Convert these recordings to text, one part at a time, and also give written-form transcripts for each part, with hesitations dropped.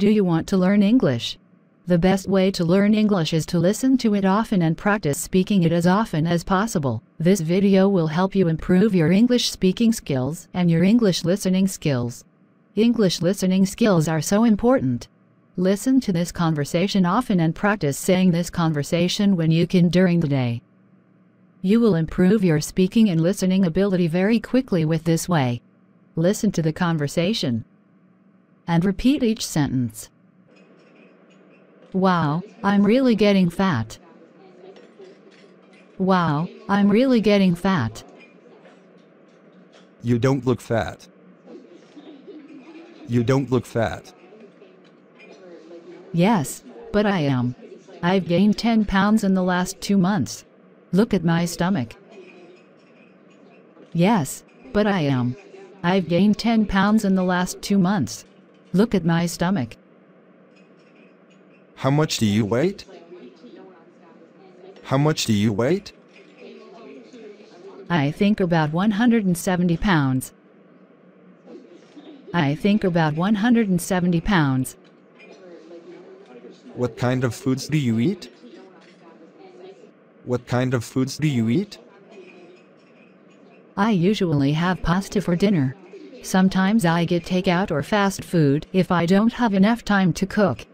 Do you want to learn English? The best way to learn English is to listen to it often and practice speaking it as often as possible. This video will help you improve your English speaking skills and your English listening skills. English listening skills are so important. Listen to this conversation often and practice saying this conversation when you can during the day. You will improve your speaking and listening ability very quickly with this way. Listen to the conversation and repeat each sentence. Wow, I'm really getting fat. Wow, I'm really getting fat. You don't look fat. You don't look fat. Yes, but I am. I've gained 10 pounds in the last 2 months. Look at my stomach. Yes, but I am. I've gained 10 pounds in the last 2 months. Look at my stomach. How much do you weigh? How much do you weigh? I think about 170 pounds. I think about 170 pounds. What kind of foods do you eat? What kind of foods do you eat? I usually have pasta for dinner. Sometimes I get takeout or fast food if I don't have enough time to cook.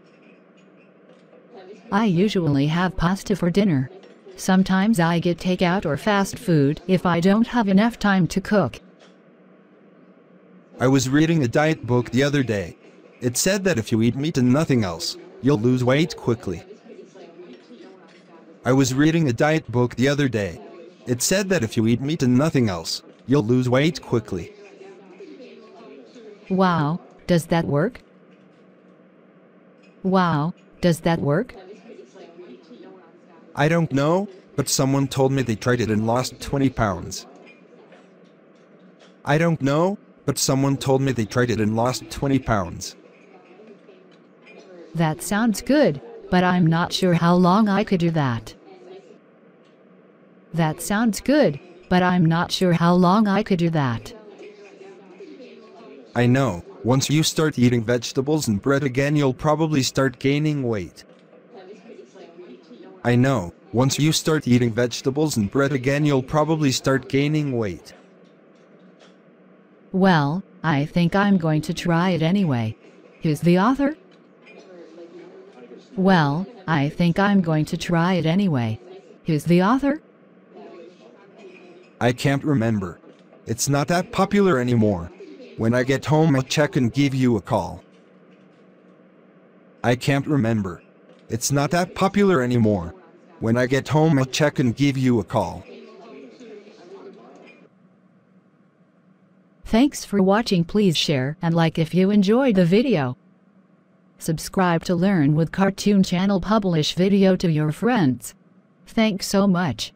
I usually have pasta for dinner. Sometimes I get takeout or fast food if I don't have enough time to cook. I was reading a diet book the other day. It said that if you eat meat and nothing else, you'll lose weight quickly. I was reading a diet book the other day. It said that if you eat meat and nothing else, you'll lose weight quickly. Wow, does that work? Wow, does that work? I don't know, but someone told me they tried it and lost 20 pounds. I don't know, but someone told me they tried it and lost 20 pounds. That sounds good, but I'm not sure how long I could do that. That sounds good, but I'm not sure how long I could do that. I know, once you start eating vegetables and bread again, you'll probably start gaining weight. I know, once you start eating vegetables and bread again, you'll probably start gaining weight. Well, I think I'm going to try it anyway. Who's the author? Well, I think I'm going to try it anyway. Who's the author? I can't remember. It's not that popular anymore. When I get home, I'll check and give you a call. I can't remember. It's not that popular anymore. When I get home, I'll check and give you a call. Thanks for watching. Please share and like if you enjoyed the video. Subscribe to Learn with Cartoon Channel. Publish video to your friends. Thanks so much.